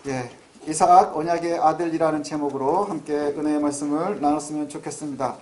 예, 이삭 언약의 아들이라는 제목으로 함께 은혜의 말씀을 나눴으면 좋겠습니다.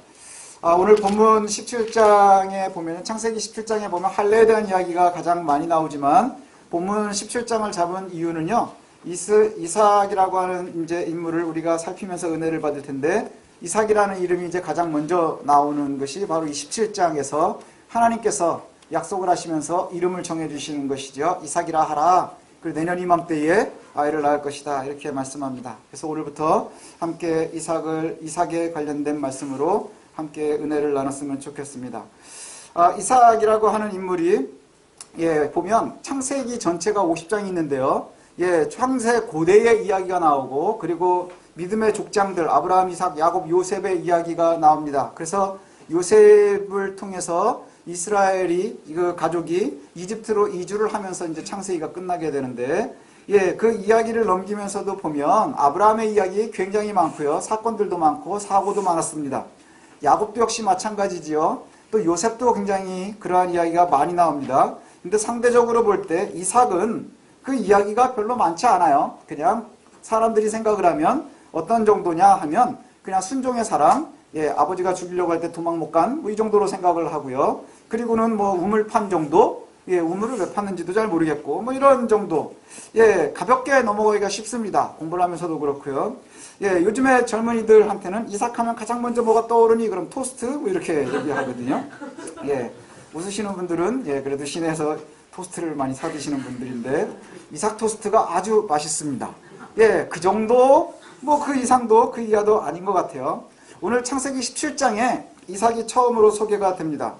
오늘 본문 17장에 보면, 창세기 17장에 보면 할례에 대한 이야기가 가장 많이 나오지만 본문 17장을 잡은 이유는요, 이삭이라고 하는 이제 인물을 우리가 살피면서 은혜를 받을 텐데, 이삭이라는 이름이 이제 가장 먼저 나오는 것이 바로 이 17장에서 하나님께서 약속을 하시면서 이름을 정해주시는 것이죠. 이삭이라 하라. 그리고 내년 이맘때에 아이를 낳을 것이다. 이렇게 말씀합니다. 그래서 오늘부터 함께 이삭에 관련된 말씀으로 함께 은혜를 나눴으면 좋겠습니다. 이삭이라고 하는 인물이 보면 창세기 전체가 50장이 있는데요. 창세 고대의 이야기가 나오고, 그리고 믿음의 족장들 아브라함, 이삭, 야곱, 요셉의 이야기가 나옵니다. 그래서 요셉을 통해서 이스라엘이, 그 가족이 이집트로 이주를 하면서 이제 창세기가 끝나게 되는데, 그 이야기를 넘기면서도 보면 아브라함의 이야기 굉장히 많고요. 사건들도 많고 사고도 많았습니다. 야곱도 역시 마찬가지지요. 또 요셉도 굉장히 그러한 이야기가 많이 나옵니다. 근데 상대적으로 볼 때 이삭은 그 이야기가 별로 많지 않아요. 그냥 사람들이 생각을 하면 어떤 정도냐 하면 그냥 순종의 사랑, 아버지가 죽이려고 할 때 도망 못 간, 이 정도로 생각을 하고요. 그리고는 우물 판 정도, 우물을 왜 팠는지도 잘 모르겠고, 이런 정도. 가볍게 넘어가기가 쉽습니다. 공부를 하면서도 그렇고요. 요즘에 젊은이들한테는 이삭하면 가장 먼저 뭐가 떠오르니? 그럼 토스트? 이렇게 얘기하거든요. 웃으시는 분들은, 그래도 시내에서 토스트를 많이 사 드시는 분들인데, 이삭 토스트가 아주 맛있습니다. 그 정도, 그 이상도 그 이하도 아닌 것 같아요. 오늘 창세기 17장에 이삭이 처음으로 소개가 됩니다.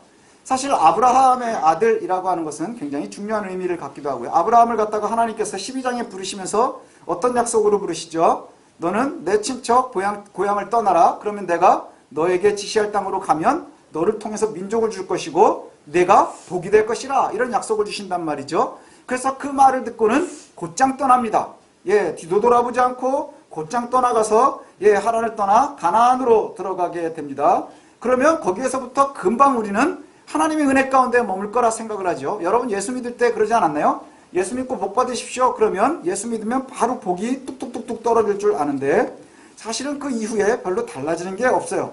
사실 아브라함의 아들이라고 하는 것은 굉장히 중요한 의미를 갖기도 하고요. 아브라함을 갖다가 하나님께서 12장에 부르시면서 어떤 약속으로 부르시죠? 너는 내 친척 고향을 떠나라. 그러면 내가 너에게 지시할 땅으로 가면 너를 통해서 민족을 줄 것이고 내가 복이 될 것이라. 이런 약속을 주신단 말이죠. 그래서 그 말을 듣고는 곧장 떠납니다. 뒤도 돌아보지 않고 곧장 떠나가서 하란을 떠나 가나안으로 들어가게 됩니다. 그러면 거기에서부터 금방 우리는 하나님의 은혜 가운데 머물 거라 생각을 하죠. 여러분 예수 믿을 때 그러지 않았나요? 예수 믿고 복 받으십시오. 그러면 예수 믿으면 바로 복이 뚝뚝뚝뚝 떨어질 줄 아는데 사실은 그 이후에 별로 달라지는 게 없어요.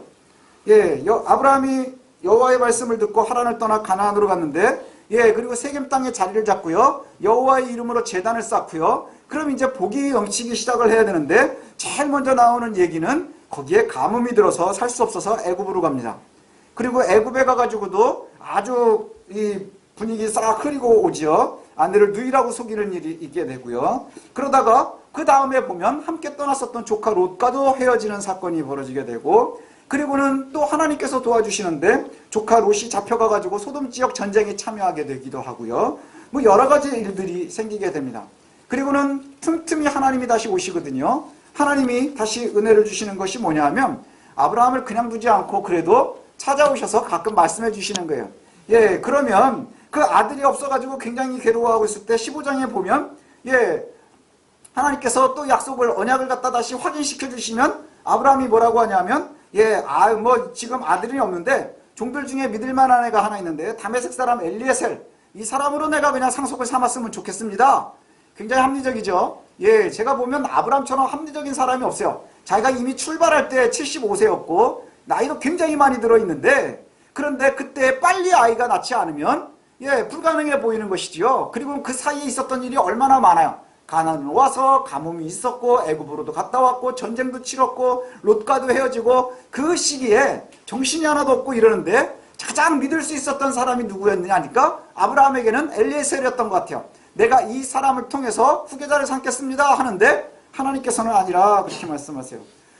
아브라함이 여호와의 말씀을 듣고 하란을 떠나 가나안으로 갔는데 그리고 세겜 땅에 자리를 잡고요. 여호와의 이름으로 제단을 쌓고요. 그럼 이제 복이 넘치기 시작을 해야 되는데 제일 먼저 나오는 얘기는 거기에 가뭄이 들어서 살 수 없어서 애굽으로 갑니다. 그리고 애굽에 가가지고도 아주 이 분위기 싹 흐리고 오지요. 아내를 누이라고 속이는 일이 있게 되고요. 그러다가 그 다음에 보면 함께 떠났었던 조카 롯과도 헤어지는 사건이 벌어지게 되고, 그리고는 또 하나님께서 도와주시는데 조카 롯이 잡혀가가지고 소돔 지역 전쟁에 참여하게 되기도 하고요. 여러 가지 일들이 생기게 됩니다. 그리고는 틈틈이 하나님이 다시 오시거든요. 하나님이 다시 은혜를 주시는 것이 뭐냐 하면 아브라함을 그냥 두지 않고 그래도 찾아오셔서 가끔 말씀해 주시는 거예요. 그러면 그 아들이 없어가지고 굉장히 괴로워하고 있을 때 15장에 보면 하나님께서 또 약속을, 언약을 갖다 다시 확인시켜 주시면 아브라함이 뭐라고 하냐면 지금 아들이 없는데 종들 중에 믿을 만한 애가 하나 있는데 다메섹 사람 엘리에셀, 이 사람으로 내가 그냥 상속을 삼았으면 좋겠습니다. 굉장히 합리적이죠. 제가 보면 아브라함처럼 합리적인 사람이 없어요. 자기가 이미 출발할 때 75세였고 나이도 굉장히 많이 들어있는데, 그런데 그때 빨리 아이가 낳지 않으면 불가능해 보이는 것이지요. 그리고 그 사이에 있었던 일이 얼마나 많아요. 가나안으로 와서 가뭄이 있었고 애굽으로도 갔다 왔고 전쟁도 치렀고 롯과도 헤어지고, 그 시기에 정신이 하나도 없고 이러는데 가장 믿을 수 있었던 사람이 누구였느냐 하니까 아브라함에게는 엘리에셀이었던 것 같아요. 내가 이 사람을 통해서 후계자를 삼겠습니다 하는데 하나님께서는 아니라 그렇게 말씀하세요.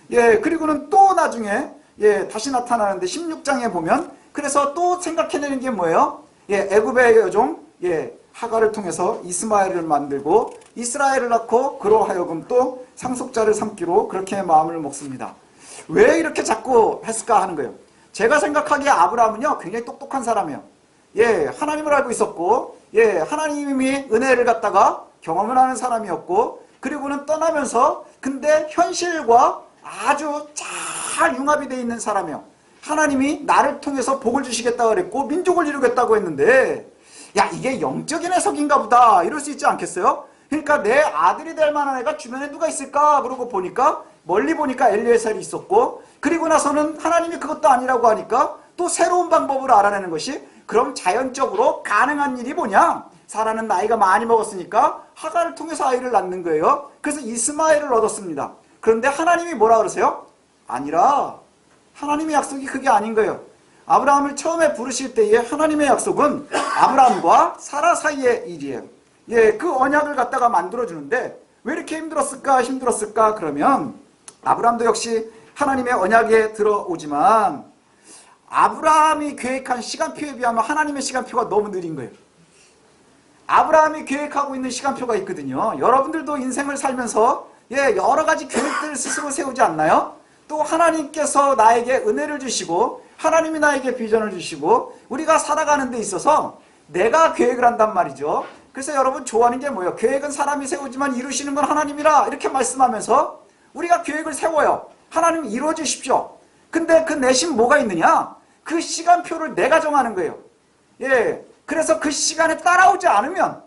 그리고는 또 나중에 다시 나타나는데 16장에 보면, 그래서 또 생각해내는 게 뭐예요? 애굽의 여종 하갈을 통해서 이스마엘을 만들고 이스라엘을 낳고 그로 하여금 또 상속자를 삼기로 그렇게 마음을 먹습니다. 왜 이렇게 자꾸 했을까 하는 거예요. 제가 생각하기에 아브라함은요 굉장히 똑똑한 사람이에요. 하나님을 알고 있었고 하나님이 은혜를 갖다가 경험을 하는 사람이었고, 그리고는 떠나면서 근데 현실과 아주 잘 융합이 되어 있는 사람이에요. 하나님이 나를 통해서 복을 주시겠다고 그랬고 민족을 이루겠다고 했는데 이게 영적인 해석인가 보다 이럴 수 있지 않겠어요? 그러니까 내 아들이 될 만한 애가 주변에 누가 있을까? 그러고 보니까 멀리 보니까 엘리에셀이 있었고, 그리고 나서는 하나님이 그것도 아니라고 하니까 또 새로운 방법을 알아내는 것이, 그럼 자연적으로 가능한 일이 뭐냐? 사라는 나이가 많이 먹었으니까 하가를 통해서 아이를 낳는 거예요. 그래서 이스마엘을 얻었습니다. 그런데 하나님이 뭐라 그러세요? 아니라, 하나님의 약속이 그게 아닌 거예요. 아브라함을 처음에 부르실 때에 하나님의 약속은 아브라함과 사라 사이의 일이에요. 예, 그 언약을 갖다가 만들어주는데 왜 이렇게 힘들었을까? 그러면 아브라함도 역시 하나님의 언약에 들어오지만 아브라함이 계획한 시간표에 비하면 하나님의 시간표가 너무 느린 거예요. 아브라함이 계획하고 있는 시간표가 있거든요. 여러분들도 인생을 살면서 여러 가지 계획들을 스스로 세우지 않나요? 또 하나님께서 나에게 은혜를 주시고 하나님이 나에게 비전을 주시고 우리가 살아가는 데 있어서 내가 계획을 한단 말이죠. 그래서 여러분 좋아하는 게 뭐예요? 계획은 사람이 세우지만 이루시는 건 하나님이라, 이렇게 말씀하면서 우리가 계획을 세워요. 하나님 이루어 주십시오. 근데 그 내심 뭐가 있느냐? 그 시간표를 내가 정하는 거예요. 예, 그래서 그 시간에 따라오지 않으면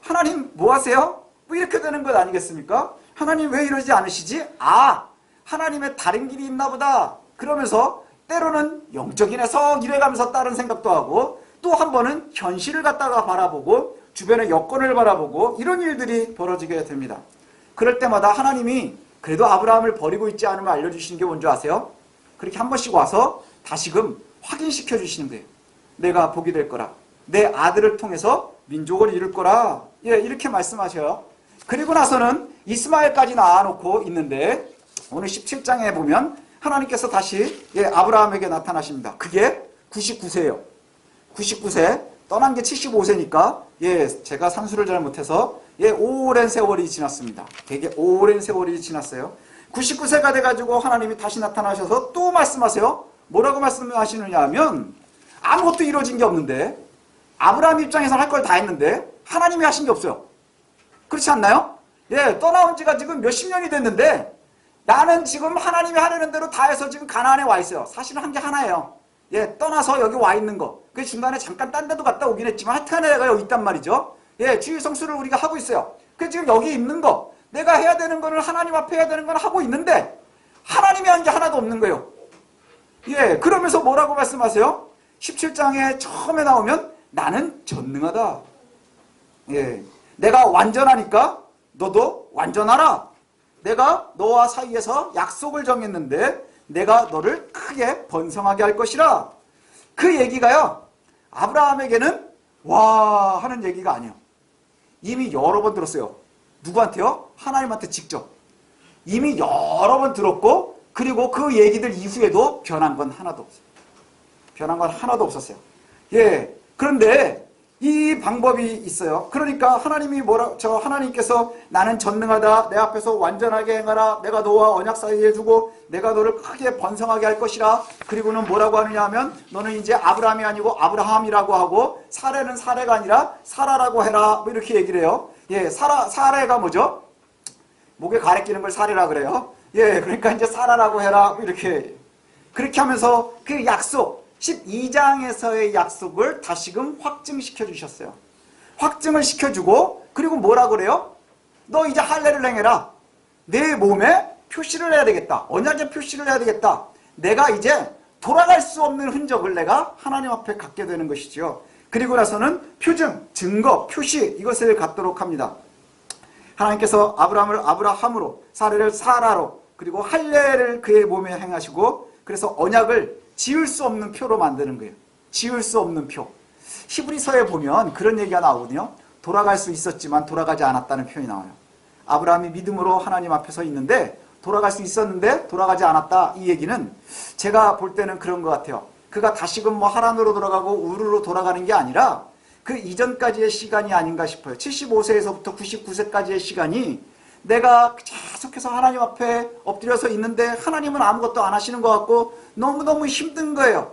하나님 뭐 하세요? 뭐 이렇게 되는 것 아니겠습니까? 하나님 왜 이러지 않으시지? 아, 하나님의 다른 길이 있나 보다. 그러면서 때로는 영적인 해석 이래가면서 다른 생각도 하고, 또 한 번은 현실을 갖다가 바라보고 주변의 여건을 바라보고 이런 일들이 벌어지게 됩니다. 그럴 때마다 하나님이 그래도 아브라함을 버리고 있지 않음을 알려주시는 게 뭔지 아세요? 그렇게 한 번씩 와서 다시금 확인시켜 주시는 거예요. 내가 복이 될 거라. 내 아들을 통해서 민족을 이룰 거라. 예, 이렇게 말씀하셔요. 그리고 나서는 이스마엘까지 낳아놓고 있는데 오늘 17장에 보면 하나님께서 다시 아브라함에게 나타나십니다. 그게 99세예요. 99세, 떠난 게 75세니까 제가 산수를 잘 못해서 오랜 세월이 지났습니다. 되게 오랜 세월이 지났어요. 99세가 돼가지고 하나님이 다시 나타나셔서 또 말씀하세요. 뭐라고 말씀하시느냐 하면 아무것도 이루어진 게 없는데, 아브라함 입장에서는 할 걸 다 했는데 하나님이 하신 게 없어요. 그렇지 않나요? 떠나온 지가 지금 몇십 년이 됐는데 나는 지금 하나님이 하려는 대로 다 해서 지금 가나안에 와 있어요. 사실은 한 게 하나예요. 떠나서 여기 와 있는 거. 그 중간에 잠깐 딴 데도 갔다 오긴 했지만 하여튼 내가 여기 있단 말이죠. 주일 성수를 우리가 하고 있어요. 그 지금 여기 있는 거, 내가 해야 되는 거를 하나님 앞에 해야 되는 건 하고 있는데 하나님이 한 게 하나도 없는 거예요. 그러면서 뭐라고 말씀하세요? 17장에 처음에 나오면 나는 전능하다. 내가 완전하니까 너도 완전하라. 내가 너와 사이에서 약속을 정했는데 내가 너를 크게 번성하게 할 것이라. 그 얘기가요, 아브라함에게는 와 하는 얘기가 아니에요. 이미 여러 번 들었어요. 누구한테요? 하나님한테 직접. 이미 여러 번 들었고, 그리고 그 얘기들 이후에도 변한 건 하나도 없어요. 변한 건 하나도 없었어요. 그런데 이 방법이 있어요. 그러니까 하나님께서 나는 전능하다. 내 앞에서 완전하게 행하라. 내가 너와 언약 사이에 두고 내가 너를 크게 번성하게 할 것이라. 그리고는 뭐라고 하느냐 하면 너는 이제 아브라함이 아니고 아브라함이라고 하고 사레는 사레가 아니라 사라라고 해라. 뭐 이렇게 얘기를 해요. 사레가 뭐죠? 목에 가래 끼는 걸 사레라 그래요. 그러니까 이제 사라라고 해라. 뭐 이렇게. 그렇게 하면서 그 약속, 12장에서의 약속을 다시금 확증시켜 주셨어요. 확증을 시켜주고, 그리고 뭐라 그래요? 너 이제 할례를 행해라. 내 몸에 표시를 해야 되겠다. 언약의 표시를 해야 되겠다. 내가 이제 돌아갈 수 없는 흔적을 내가 하나님 앞에 갖게 되는 것이죠. 그리고 나서는 표징, 증거, 표시, 이것을 갖도록 합니다. 하나님께서 아브라함을 아브라함으로, 사레를 사라로, 그리고 할례를 그의 몸에 행하시고, 그래서 언약을 지울 수 없는 표로 만드는 거예요. 지울 수 없는 표. 히브리서에 보면 그런 얘기가 나오거든요. 돌아갈 수 있었지만 돌아가지 않았다는 표현이 나와요. 아브라함이 믿음으로 하나님 앞에 서 있는데 돌아갈 수 있었는데 돌아가지 않았다. 이 얘기는 제가 볼 때는 그런 것 같아요. 그가 다시금 하란으로 돌아가고 우르로 돌아가는 게 아니라 그 이전까지의 시간이 아닌가 싶어요. 75세에서부터 99세까지의 시간이 내가 계속해서 하나님 앞에 엎드려서 있는데 하나님은 아무것도 안 하시는 것 같고 너무너무 힘든 거예요.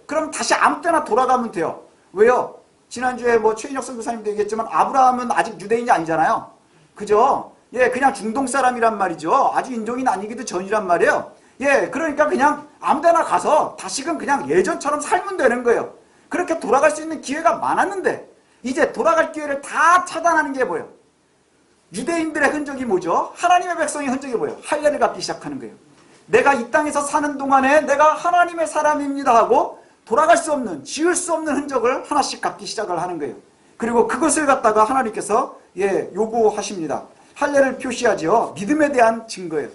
그럼 다시 아무 때나 돌아가면 돼요. 왜요? 지난주에 최인혁 선교사님도 얘기했지만 아브라함은 아직 유대인이 아니잖아요. 그죠? 그냥 중동 사람이란 말이죠. 아주 인종인 아니기도 전이란 말이에요. 그러니까 그냥 아무 데나 가서 다시금 그냥 예전처럼 살면 되는 거예요. 그렇게 돌아갈 수 있는 기회가 많았는데 이제 돌아갈 기회를 다 차단하는 게 뭐예요? 유대인들의 흔적이 뭐죠? 하나님의 백성의 흔적이 뭐예요? 할례를 갚기 시작하는 거예요. 내가 이 땅에서 사는 동안에 내가 하나님의 사람입니다 하고 돌아갈 수 없는, 지울 수 없는 흔적을 하나씩 갚기 시작을 하는 거예요. 그리고 그것을 갖다가 하나님께서 요구하십니다. 할례를 표시하죠. 믿음에 대한 증거예요.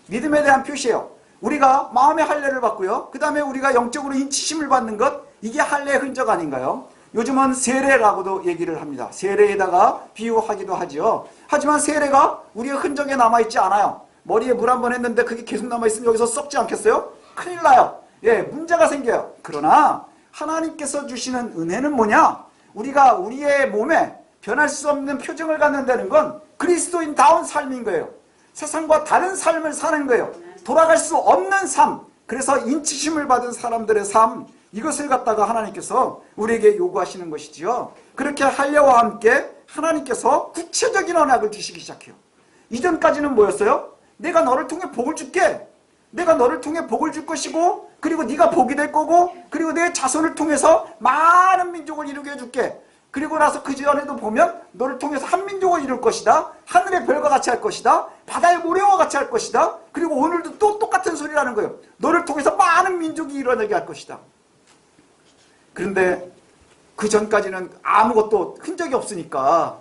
믿음에 대한 표시예요. 우리가 마음의 할례를 받고요. 그 다음에 우리가 영적으로 인치심을 받는 것, 이게 할례의 흔적 아닌가요? 요즘은 세례라고도 얘기를 합니다. 세례에다가 비유하기도 하죠. 하지만 세례가 우리의 흔적에 남아있지 않아요. 머리에 물 한 번 했는데 그게 계속 남아있으면 여기서 썩지 않겠어요? 큰일 나요. 문제가 생겨요. 그러나 하나님께서 주시는 은혜는 뭐냐? 우리가 우리의 몸에 변할 수 없는 표정을 갖는다는 건 그리스도인다운 삶인 거예요. 세상과 다른 삶을 사는 거예요. 돌아갈 수 없는 삶. 그래서 인치심을 받은 사람들의 삶, 이것을 갖다가 하나님께서 우리에게 요구하시는 것이지요. 그렇게 할례와 함께 하나님께서 구체적인 언약을 주시기 시작해요. 이전까지는 뭐였어요? 내가 너를 통해 복을 줄게. 내가 너를 통해 복을 줄 것이고, 그리고 네가 복이 될 거고, 그리고 내 자손을 통해서 많은 민족을 이루게 해줄게. 그리고 나서 그 전에도 보면 너를 통해서 한 민족을 이룰 것이다. 하늘의 별과 같이 할 것이다. 바다의 모래와 같이 할 것이다. 그리고 오늘도 또 똑같은 소리라는 거예요. 너를 통해서 많은 민족이 일어나게 할 것이다. 그런데 그 전까지는 아무것도 흔적이 없으니까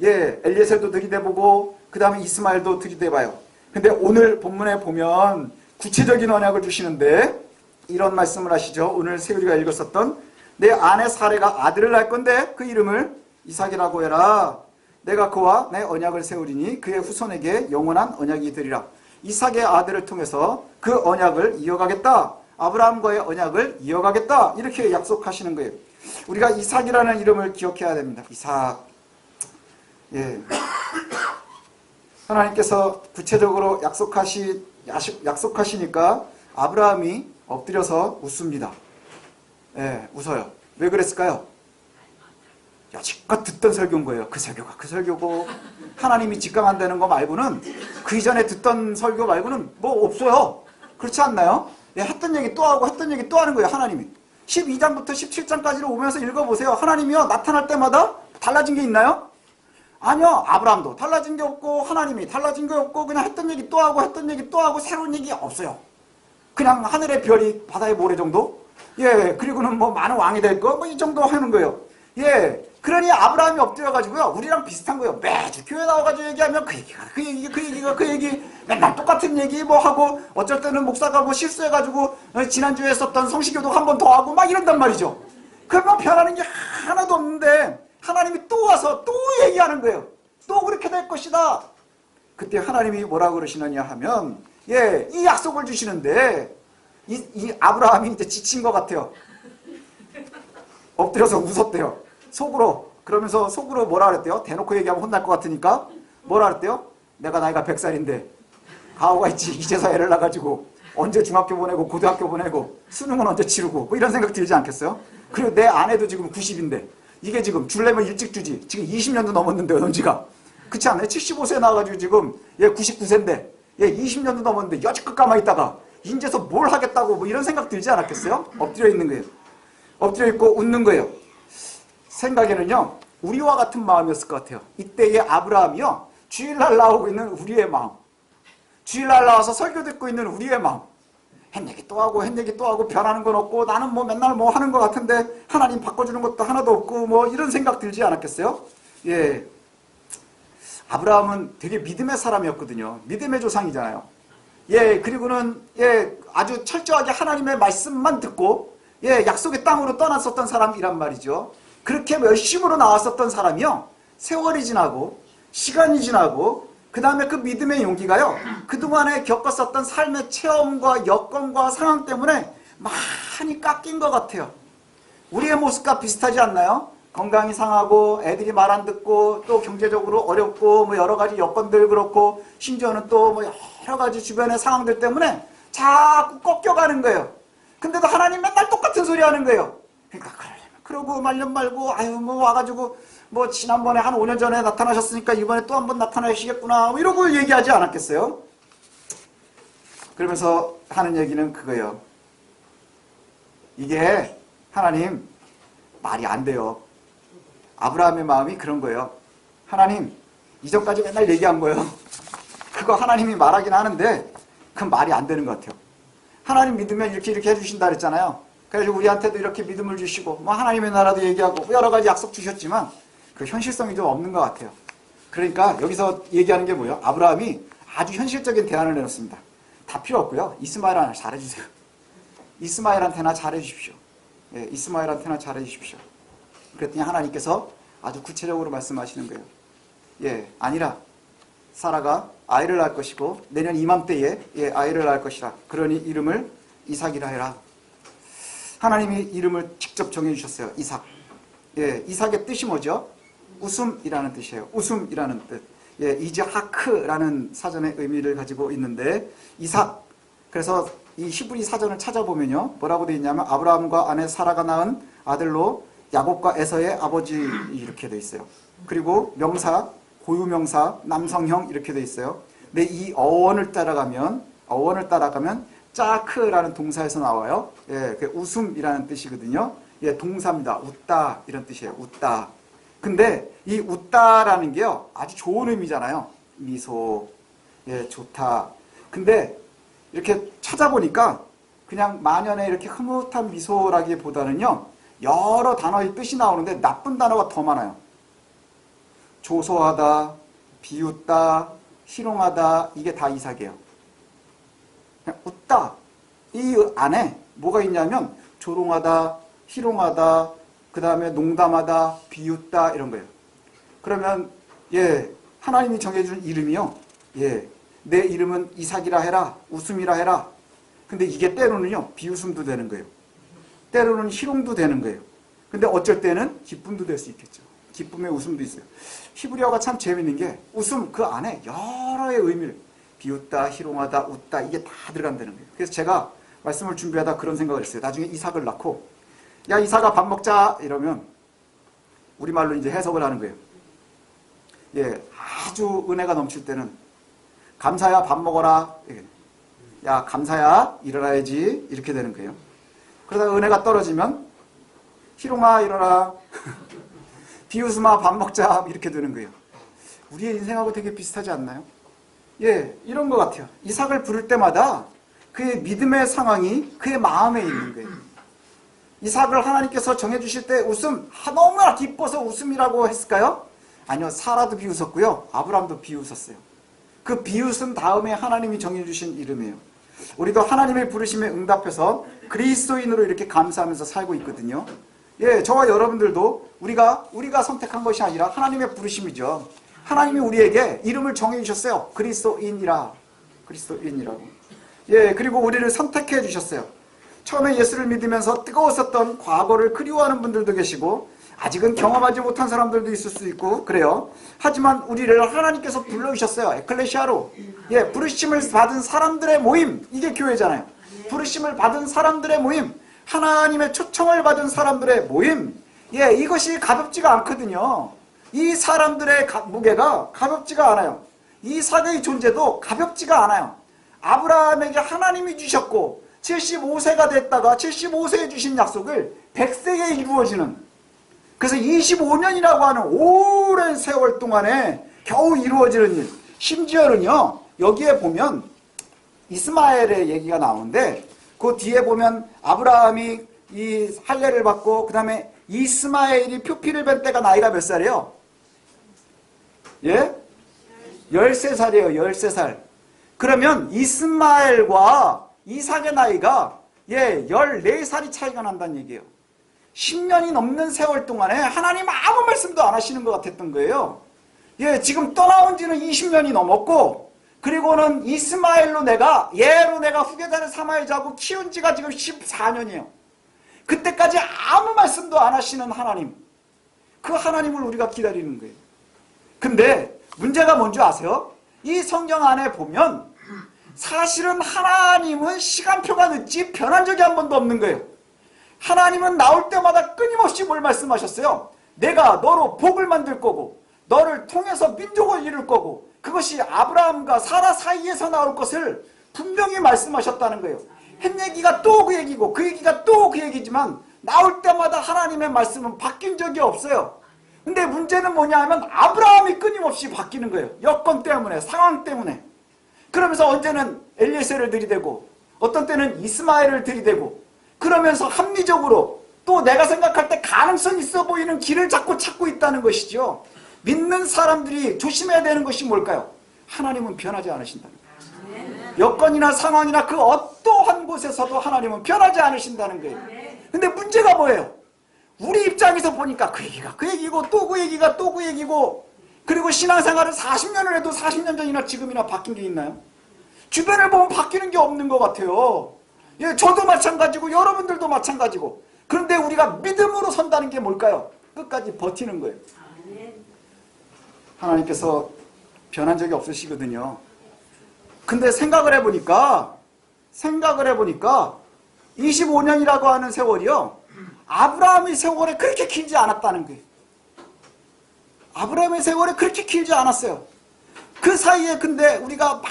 엘리에셀도 들이대보고 그 다음에 이스마엘도 들이대봐요. 근데 오늘 본문에 보면 구체적인 언약을 주시는데 이런 말씀을 하시죠. 오늘 세율이가 읽었었던 내 아내 사레가 아들을 낳을 건데 그 이름을 이삭이라고 해라. 내가 그와 내 언약을 세우리니 그의 후손에게 영원한 언약이 되리라. 이삭의 아들을 통해서 그 언약을 이어가겠다. 아브라함과의 언약을 이어가겠다. 이렇게 약속하시는 거예요. 우리가 이삭이라는 이름을 기억해야 됩니다. 이삭. 하나님께서 구체적으로 약속하시니까 아브라함이 엎드려서 웃습니다. 웃어요. 왜 그랬을까요? 여지껏 듣던 설교인 거예요. 그 설교가 그 설교고 하나님이 직감한다는 거 말고는 그 이전에 듣던 설교 말고는 뭐 없어요. 그렇지 않나요? 했던 얘기 또 하고 했던 얘기 또 하는 거예요. 하나님이 12장부터 17장까지로 오면서 읽어보세요. 하나님이요 나타날 때마다 달라진 게 있나요? 아니요. 아브라함도 달라진 게 없고 하나님이 달라진 게 없고 그냥 했던 얘기 또 하고 했던 얘기 또 하고 새로운 얘기 없어요. 그냥 하늘의 별이 바다의 모래 정도? 그리고는 뭐 많은 왕이 될 거? 뭐 이 정도 하는 거예요. 그러니 아브라함이 엎드려가지고요. 우리랑 비슷한 거예요. 매주 교회 나와가지고 얘기하면 그 얘기 맨날 똑같은 얘기 뭐 하고 어쩔 때는 목사가 뭐 실수해가지고 지난주에 했었던 성시교독 한 번 더 하고 막 이런단 말이죠. 그러면 변하는 게 하나도 없는데 하나님이 또 와서 또 얘기하는 거예요. 또 그렇게 될 것이다. 그때 하나님이 뭐라고 그러시느냐 하면 이 약속을 주시는데 이 아브라함이 이제 지친 것 같아요. 엎드려서 웃었대요. 속으로. 그러면서 속으로 뭐라 그랬대요? 대놓고 얘기하면 혼날 것 같으니까 뭐라 그랬대요? 내가 나이가 100살인데 가오가 있지. 이제서 애를 낳아가지고 언제 중학교 보내고 고등학교 보내고 수능은 언제 치르고 뭐 이런 생각 들지 않겠어요? 그리고 내 아내도 지금 90인데 이게 지금 줄려면 일찍 주지. 지금 20년도 넘었는데 연지가. 그렇지 않나요? 75세에 나와가지고 지금 99세인데 20년도 넘었는데 여지껏 가만있다가 인제서 뭘 하겠다고 뭐 이런 생각 들지 않았겠어요? 엎드려 있는 거예요. 엎드려 있고 웃는 거예요. 생각에는요. 우리와 같은 마음이었을 것 같아요. 이때의 아브라함이요. 주일날 나오고 있는 우리의 마음. 주일날 나와서 설교 듣고 있는 우리의 마음. 햇얘기 또 하고 햇얘기 또 하고 변하는 건 없고 나는 뭐 맨날 뭐 하는 것 같은데 하나님 바꿔주는 것도 하나도 없고 뭐 이런 생각 들지 않았겠어요? 아브라함은 되게 믿음의 사람이었거든요. 믿음의 조상이잖아요. 그리고는 아주 철저하게 하나님의 말씀만 듣고 약속의 땅으로 떠났었던 사람이란 말이죠. 그렇게 열심으로 나왔었던 사람이요. 세월이 지나고 시간이 지나고 그 다음에 그 믿음의 용기가요. 그동안에 겪었었던 삶의 체험과 여건과 상황 때문에 많이 깎인 것 같아요. 우리의 모습과 비슷하지 않나요? 건강이 상하고 애들이 말 안 듣고 또 경제적으로 어렵고 뭐 여러 가지 여건들 그렇고 심지어는 또 뭐 여러 가지 주변의 상황들 때문에 자꾸 꺾여가는 거예요. 근데도 하나님 맨날 똑같은 소리 하는 거예요. 그러니까 그러고 말년 말고 아유 뭐 와가지고 뭐 지난번에 한 5년 전에 나타나셨으니까 이번에 또 한 번 나타나시겠구나 뭐 이러고 얘기하지 않았겠어요? 그러면서 하는 얘기는 그거예요. 이게 하나님 말이 안 돼요. 아브라함의 마음이 그런 거예요. 하나님, 이전까지 맨날 얘기한 거예요. 그거 하나님이 말하긴 하는데 그건 말이 안 되는 것 같아요. 하나님 믿으면 이렇게 해주신다 그랬잖아요. 그래서 우리한테도 이렇게 믿음을 주시고 뭐 하나님의 나라도 얘기하고 여러 가지 약속 주셨지만 그 현실성이 좀 없는 것 같아요. 그러니까 여기서 얘기하는 게 뭐예요? 아브라함이 아주 현실적인 대안을 내놓습니다. 다 필요 없고요. 이스마엘한테 잘해주세요. 이스마엘한테나 잘해주십시오. 예, 이스마엘한테나 잘해주십시오. 그랬더니 하나님께서 아주 구체적으로 말씀하시는 거예요. 예, 아니라 사라가 아이를 낳을 것이고 내년 이맘때에 아이를 낳을 것이라. 그러니 이름을 이삭이라 해라. 하나님이 이름을 직접 정해주셨어요. 이삭. 예, 이삭의 뜻이 뭐죠? 웃음이라는 뜻이에요. 웃음이라는 뜻. 예, 이즈하크라는 사전의 의미를 가지고 있는데 이삭. 그래서 이 히브리 사전을 찾아보면요. 뭐라고 되어 있냐면 아브라함과 아내 사라가 낳은 아들로 야곱과 에서의 아버지 이렇게 되어 있어요. 그리고 명사, 고유명사, 남성형 이렇게 되어 있어요. 근데 이 어원을 따라가면 짜크라는 동사에서 나와요. 예, 그 웃음이라는 뜻이거든요. 예, 동사입니다. 웃다 이런 뜻이에요. 웃다. 근데 이 웃다라는 게요 아주 좋은 의미잖아요. 미소, 예, 좋다. 근데 이렇게 찾아보니까 그냥 만연의 이렇게 흐뭇한 미소라기보다는요 여러 단어의 뜻이 나오는데 나쁜 단어가 더 많아요. 조소하다, 비웃다, 희롱하다, 이게 다 이삭이에요. 그냥 웃다. 이 안에 뭐가 있냐면 조롱하다, 희롱하다, 그 다음에 농담하다, 비웃다 이런 거예요. 그러면 예, 하나님이 정해준 이름이요. 예, 내 이름은 이삭이라 해라, 웃음이라 해라. 근데 이게 때로는요 비웃음도 되는 거예요. 때로는 희롱도 되는 거예요. 근데 어쩔 때는 기쁨도 될 수 있겠죠. 기쁨의 웃음도 있어요. 히브리어가 참 재밌는 게 웃음 그 안에 여러의 의미를 비웃다, 희롱하다, 웃다 이게 다 들어간다는 거예요. 그래서 제가 말씀을 준비하다 그런 생각을 했어요. 나중에 이삭을 낳고 야 이삭아 밥 먹자 이러면 우리말로 이제 해석을 하는 거예요. 예, 아주 은혜가 넘칠 때는 감사야 밥 먹어라. 야 감사야 일어나야지 이렇게 되는 거예요. 그러다가 은혜가 떨어지면 희롱아 일어나 비웃음아 밥 먹자 이렇게 되는 거예요. 우리의 인생하고 되게 비슷하지 않나요? 예, 이런 것 같아요. 이삭을 부를 때마다 그의 믿음의 상황이 그의 마음에 있는 거예요. 이삭을 하나님께서 정해주실 때 웃음, 너무나 기뻐서 웃음이라고 했을까요? 아니요, 사라도 비웃었고요. 아브람도 비웃었어요. 그 비웃음 다음에 하나님이 정해주신 이름이에요. 우리도 하나님의 부르심에 응답해서 그리스도인으로 이렇게 감사하면서 살고 있거든요. 예, 저와 여러분들도 우리가 선택한 것이 아니라 하나님의 부르심이죠. 하나님이 우리에게 이름을 정해주셨어요. 그리스도인이라고. 예, 그리고 우리를 선택해 주셨어요. 처음에 예수를 믿으면서 뜨거웠었던 과거를 그리워하는 분들도 계시고 아직은 경험하지 못한 사람들도 있을 수 있고 그래요. 하지만 우리를 하나님께서 불러주셨어요. 에클레시아로. 예, 부르심을 받은 사람들의 모임. 이게 교회잖아요. 부르심을 받은 사람들의 모임. 하나님의 초청을 받은 사람들의 모임. 예, 이것이 가볍지가 않거든요. 이 사람들의 무게가 가볍지가 않아요. 이삭의 존재도 가볍지가 않아요. 아브라함에게 하나님이 주셨고 75세가 됐다가 75세에 주신 약속을 100세에 이루어지는, 그래서 25년이라고 하는 오랜 세월 동안에 겨우 이루어지는 일. 심지어는요 여기에 보면 이스마엘의 얘기가 나오는데 그 뒤에 보면 아브라함이 이 할례를 받고 그 다음에 이스마엘이 표피를 뵌 때가 나이가 몇 살이에요? 예? 13살이에요. 13살. 그러면 이스마엘과 이삭의 나이가 14살이 차이가 난다는 얘기예요. 10년이 넘는 세월 동안에 하나님 아무 말씀도 안 하시는 것 같았던 거예요. 예, 지금 떠나온 지는 20년이 넘었고, 그리고는 이스마엘로 얘로 내가 후계자를 삼아야지 하고 키운 지가 지금 14년이에요. 그때까지 아무 말씀도 안 하시는 하나님. 그 하나님을 우리가 기다리는 거예요. 근데 문제가 뭔지 아세요? 이 성경 안에 보면 사실은 하나님은 시간표가 늦지 변한 적이 한 번도 없는 거예요. 하나님은 나올 때마다 끊임없이 뭘 말씀하셨어요? 내가 너로 복을 만들 거고 너를 통해서 민족을 이룰 거고, 그것이 아브라함과 사라 사이에서 나올 것을 분명히 말씀하셨다는 거예요. 한 얘기가 또 그 얘기고 그 얘기가 또 그 얘기지만 나올 때마다 하나님의 말씀은 바뀐 적이 없어요. 근데 문제는 뭐냐 하면 아브라함이 끊임없이 바뀌는 거예요. 여건 때문에, 상황 때문에. 그러면서 언제는 엘리에셀을 들이대고 어떤 때는 이스마엘을 들이대고 그러면서 합리적으로 또 내가 생각할 때 가능성 있어 보이는 길을 자꾸 찾고 있다는 것이죠. 믿는 사람들이 조심해야 되는 것이 뭘까요? 하나님은 변하지 않으신다는 거예요. 여건이나 상황이나 그 어떠한 곳에서도 하나님은 변하지 않으신다는 거예요. 근데 문제가 뭐예요? 우리 입장에서 보니까 그 얘기가 그 얘기고 또 그 얘기가 또 그 얘기고, 그리고 신앙생활을 40년을 해도 40년 전이나 지금이나 바뀐 게 있나요? 주변을 보면 바뀌는 게 없는 것 같아요. 예, 저도 마찬가지고 여러분들도 마찬가지고. 그런데 우리가 믿음으로 선다는 게 뭘까요? 끝까지 버티는 거예요. 하나님께서 변한 적이 없으시거든요. 근데 생각을 해보니까 25년이라고 하는 세월이요, 아브라함의 세월에 그렇게 길지 않았다는 거예요. 아브라함의 세월에 그렇게 길지 않았어요. 그 사이에 근데 우리가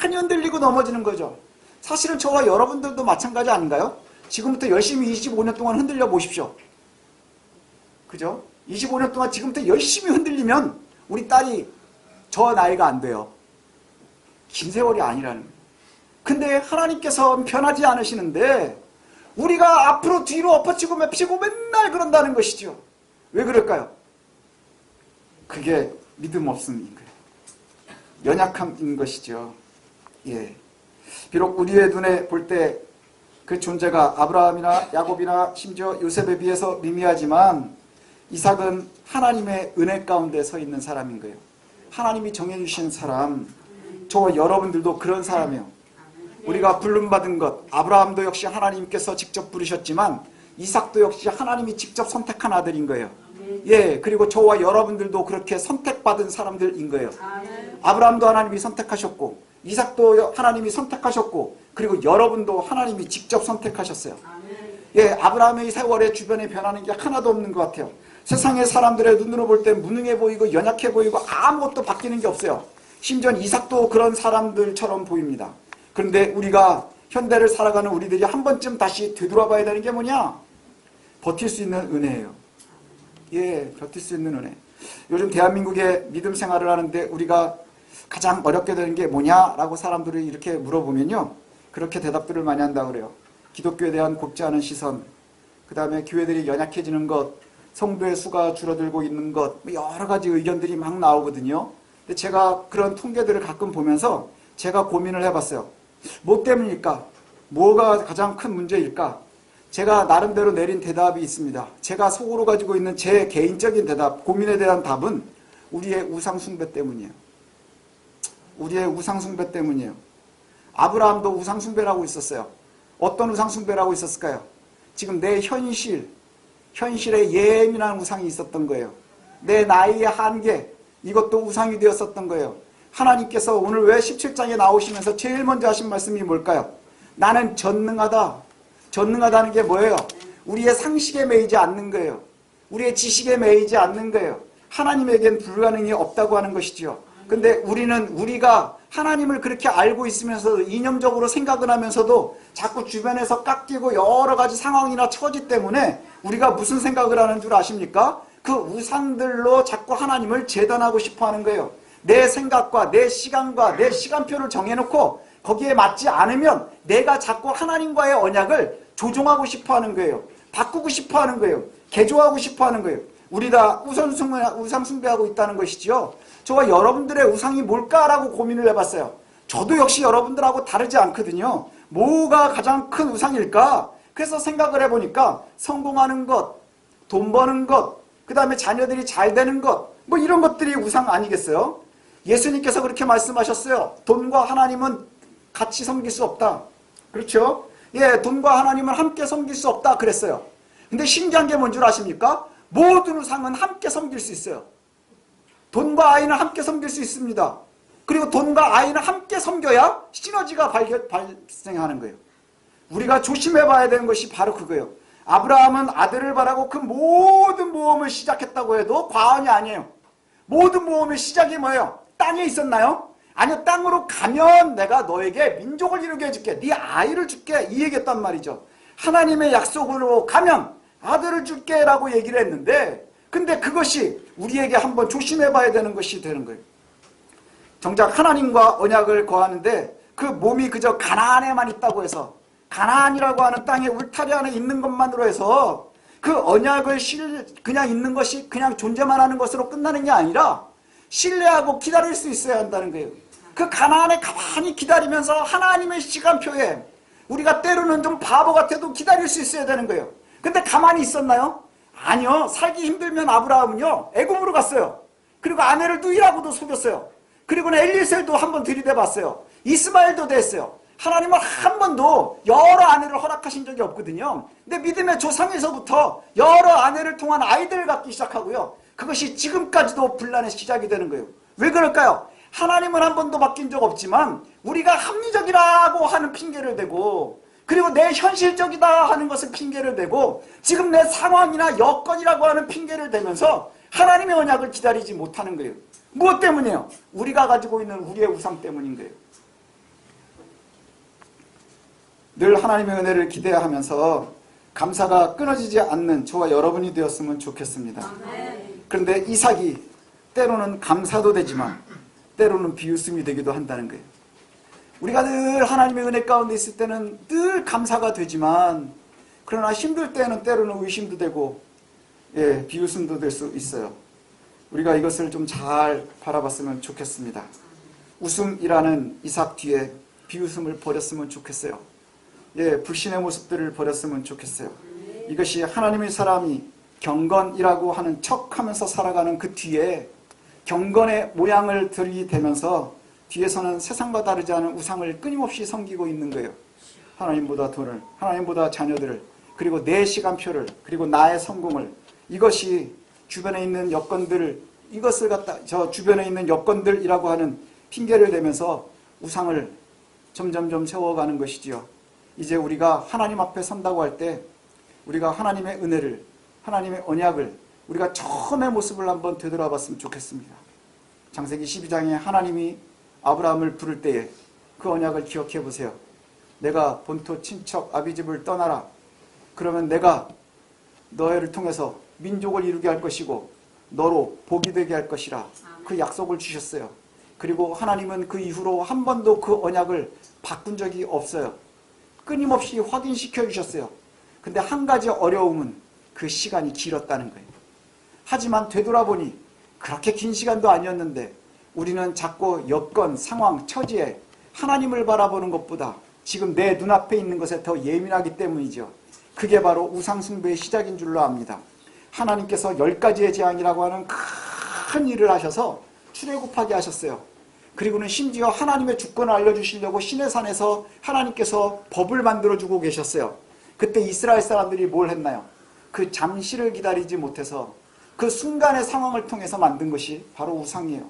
많이 흔들리고 넘어지는 거죠. 사실은 저와 여러분들도 마찬가지 아닌가요? 지금부터 열심히 25년 동안 흔들려 보십시오. 그죠? 25년 동안 지금부터 열심히 흔들리면 우리 딸이 저 나이가 안 돼요. 긴 세월이 아니라는 거예요. 근데 하나님께서 변하지 않으시는데 우리가 앞으로 뒤로 엎어치고 맵치고 맨날 그런다는 것이죠. 왜 그럴까요? 그게 믿음 없음인 거예요. 연약함인 것이죠. 예. 비록 우리의 눈에 볼 때 그 존재가 아브라함이나 야곱이나 심지어 요셉에 비해서 미미하지만 이삭은 하나님의 은혜 가운데 서 있는 사람인 거예요. 하나님이 정해주신 사람, 저와 여러분들도 그런 사람이에요. 우리가 부름받은 것, 아브라함도 역시 하나님께서 직접 부르셨지만 이삭도 역시 하나님이 직접 선택한 아들인 거예요. 예, 그리고 저와 여러분들도 그렇게 선택받은 사람들인 거예요. 아브라함도 하나님이 선택하셨고 이삭도 하나님이 선택하셨고 그리고 여러분도 하나님이 직접 선택하셨어요. 예, 아브라함의 세월에 주변에 변하는 게 하나도 없는 것 같아요. 세상의 사람들의 눈으로 볼 때 무능해 보이고 연약해 보이고 아무것도 바뀌는 게 없어요. 심지어 이삭도 그런 사람들처럼 보입니다. 그런데 우리가 현대를 살아가는 우리들이 한 번쯤 다시 되돌아봐야 되는 게 뭐냐? 버틸 수 있는 은혜예요. 예, 버틸 수 있는 은혜. 요즘 대한민국의 믿음 생활을 하는데 우리가 가장 어렵게 되는 게 뭐냐라고 사람들이 이렇게 물어보면요, 그렇게 대답들을 많이 한다고 그래요. 기독교에 대한 곱지 않은 시선, 그 다음에 교회들이 연약해지는 것, 성도의 수가 줄어들고 있는 것, 여러 가지 의견들이 막 나오거든요. 근데 제가 그런 통계들을 가끔 보면서 제가 고민을 해봤어요. 뭐 때문일까? 뭐가 가장 큰 문제일까? 제가 나름대로 내린 대답이 있습니다. 제가 속으로 가지고 있는 제 개인적인 대답, 고민에 대한 답은 우리의 우상숭배 때문이에요. 우리의 우상숭배 때문이에요. 아브라함도 우상숭배라고 있었어요. 어떤 우상숭배라고 있었을까요? 지금 내 현실에 예민한 우상이 있었던 거예요. 내 나이의 한계, 이것도 우상이 되었었던 거예요. 하나님께서 오늘 왜 17장에 나오시면서 제일 먼저 하신 말씀이 뭘까요? 나는 전능하다. 전능하다는 게 뭐예요? 우리의 상식에 매이지 않는 거예요. 우리의 지식에 매이지 않는 거예요. 하나님에겐 불가능이 없다고 하는 것이지요. 근데 우리가 하나님을 그렇게 알고 있으면서도 이념적으로 생각을 하면서도 자꾸 주변에서 깎이고 여러 가지 상황이나 처지 때문에 우리가 무슨 생각을 하는 줄 아십니까? 그 우상들로 자꾸 하나님을 재단하고 싶어 하는 거예요. 내 생각과 내 시간과 내 시간표를 정해놓고 거기에 맞지 않으면 내가 자꾸 하나님과의 언약을 조종하고 싶어 하는 거예요. 바꾸고 싶어 하는 거예요. 개조하고 싶어 하는 거예요. 우리 다 우상 숭배하고 있다는 것이지요. 저와 여러분들의 우상이 뭘까라고 고민을 해봤어요. 저도 역시 여러분들하고 다르지 않거든요. 뭐가 가장 큰 우상일까? 그래서 생각을 해보니까 성공하는 것, 돈 버는 것, 그 다음에 자녀들이 잘 되는 것, 뭐 이런 것들이 우상 아니겠어요? 예수님께서 그렇게 말씀하셨어요. 돈과 하나님은 같이 섬길 수 없다. 그렇죠? 예, 돈과 하나님은 함께 섬길 수 없다 그랬어요. 근데 신기한 게 뭔 줄 아십니까? 모든 우상은 함께 섬길 수 있어요. 돈과 아이는 함께 섬길 수 있습니다. 그리고 돈과 아이는 함께 섬겨야 시너지가 발생하는 거예요. 우리가 조심해 봐야 되는 것이 바로 그거예요. 아브라함은 아들을 바라고 그 모든 모험을 시작했다고 해도 과언이 아니에요. 모든 모험의 시작이 뭐예요? 땅에 있었나요? 아니요, 땅으로 가면 내가 너에게 민족을 이루게 해줄게. 네 아이를 줄게. 이 얘기했단 말이죠. 하나님의 약속으로 가면 아들을 줄게 라고 얘기를 했는데 근데 그것이 우리에게 한번 조심해 봐야 되는 것이 되는 거예요. 정작 하나님과 언약을 거하는데 그 몸이 그저 가나안에만 있다고 해서, 가나안이라고 하는 땅의 울타리 안에 있는 것만으로 해서 그 언약을 그냥 있는 것이 그냥 존재만 하는 것으로 끝나는 게 아니라 신뢰하고 기다릴 수 있어야 한다는 거예요. 그 가나안에 가만히 기다리면서 하나님의 시간표에 우리가 때로는 좀 바보 같아도 기다릴 수 있어야 되는 거예요. 근데 가만히 있었나요? 아니요. 살기 힘들면 아브라함은요, 애굽으로 갔어요. 그리고 아내를 누이라고도 속였어요. 그리고는 엘리에셀도 한번 들이대봤어요. 이스마엘도 됐어요. 하나님은 한 번도 여러 아내를 허락하신 적이 없거든요. 근데 믿음의 조상에서부터 여러 아내를 통한 아이들을 갖기 시작하고요. 그것이 지금까지도 분란의 시작이 되는 거예요. 왜 그럴까요? 하나님은 한 번도 바뀐 적 없지만 우리가 합리적이라고 하는 핑계를 대고, 그리고 내 현실적이다 하는 것을 핑계를 대고, 지금 내 상황이나 여건이라고 하는 핑계를 대면서 하나님의 언약을 기다리지 못하는 거예요. 무엇 때문이에요? 우리가 가지고 있는 우리의 우상 때문인 거예요. 늘 하나님의 은혜를 기대하면서 감사가 끊어지지 않는 저와 여러분이 되었으면 좋겠습니다. 그런데 이삭이 때로는 감사도 되지만 때로는 비웃음이 되기도 한다는 거예요. 우리가 늘 하나님의 은혜 가운데 있을 때는 늘 감사가 되지만, 그러나 힘들 때는 때로는 의심도 되고 비웃음도 될 수 있어요. 우리가 이것을 좀 잘 바라봤으면 좋겠습니다. 웃음이라는 이삭 뒤에 비웃음을 버렸으면 좋겠어요. 불신의 모습들을 버렸으면 좋겠어요. 이것이 하나님의 사람이 경건이라고 하는 척하면서 살아가는 그 뒤에 경건의 모양을 들이대면서 뒤에서는 세상과 다르지 않은 우상을 끊임없이 섬기고 있는 거예요. 하나님보다 돈을, 하나님보다 자녀들을, 그리고 내 시간표를, 그리고 나의 성공을, 이것이 주변에 있는 여건들을, 이것을 갖다 저 주변에 있는 여건들이라고 하는 핑계를 대면서 우상을 점점점 세워가는 것이지요. 이제 우리가 하나님 앞에 선다고 할 때 우리가 하나님의 은혜를, 하나님의 언약을 우리가 처음의 모습을 한번 되돌아봤으면 좋겠습니다. 창세기 12장에 하나님이 아브라함을 부를 때에 그 언약을 기억해 보세요. 내가 본토 친척 아비집을 떠나라. 그러면 내가 너희를 통해서 민족을 이루게 할 것이고 너로 복이 되게 할 것이라. 그 약속을 주셨어요. 그리고 하나님은 그 이후로 한 번도 그 언약을 바꾼 적이 없어요. 끊임없이 확인시켜 주셨어요. 근데 한 가지 어려움은 그 시간이 길었다는 거예요. 하지만 되돌아보니 그렇게 긴 시간도 아니었는데 우리는 자꾸 여건, 상황, 처지에 하나님을 바라보는 것보다 지금 내 눈앞에 있는 것에 더 예민하기 때문이죠. 그게 바로 우상숭배의 시작인 줄로 압니다. 하나님께서 10가지의 재앙이라고 하는 큰 일을 하셔서 출애굽하게 하셨어요. 그리고는 심지어 하나님의 주권을 알려주시려고 시내산에서 하나님께서 법을 만들어주고 계셨어요. 그때 이스라엘 사람들이 뭘 했나요? 그 잠시를 기다리지 못해서 그 순간의 상황을 통해서 만든 것이 바로 우상이에요.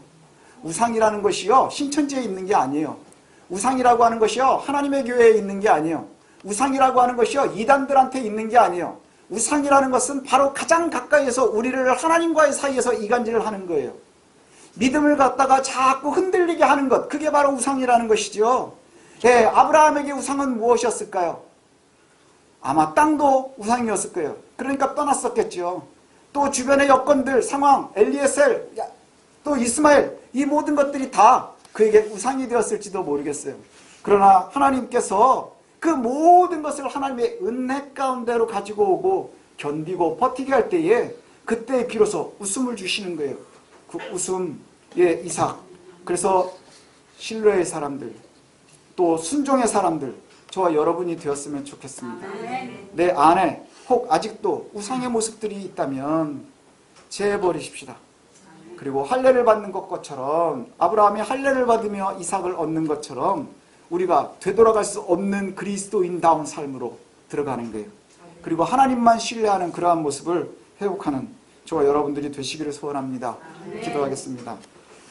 우상이라는 것이요, 신천지에 있는 게 아니에요. 우상이라고 하는 것이요, 하나님의 교회에 있는 게 아니에요. 우상이라고 하는 것이요, 이단들한테 있는 게 아니에요. 우상이라는 것은 바로 가장 가까이에서 우리를 하나님과의 사이에서 이간질을 하는 거예요. 믿음을 갖다가 자꾸 흔들리게 하는 것, 그게 바로 우상이라는 것이죠. 아브라함에게 우상은 무엇이었을까요? 아마 땅도 우상이었을 거예요. 그러니까 떠났었겠죠. 또 주변의 여건들, 상황, 엘리에셀, 또 이스마엘, 이 모든 것들이 다 그에게 우상이 되었을지도 모르겠어요. 그러나 하나님께서 그 모든 것을 하나님의 은혜 가운데로 가지고 오고 견디고 버티게 할 때에 그때 비로소 웃음을 주시는 거예요. 그 웃음의 이삭. 그래서 신뢰의 사람들, 또 순종의 사람들, 저와 여러분이 되었으면 좋겠습니다. 내 안에 혹 아직도 우상의 모습들이 있다면 제해버리십시다. 그리고 할례를 받는 것처럼, 아브라함이 할례를 받으며 이삭을 얻는 것처럼 우리가 되돌아갈 수 없는 그리스도인다운 삶으로 들어가는 거예요. 그리고 하나님만 신뢰하는 그러한 모습을 회복하는 저와 여러분들이 되시기를 소원합니다. 기도하겠습니다.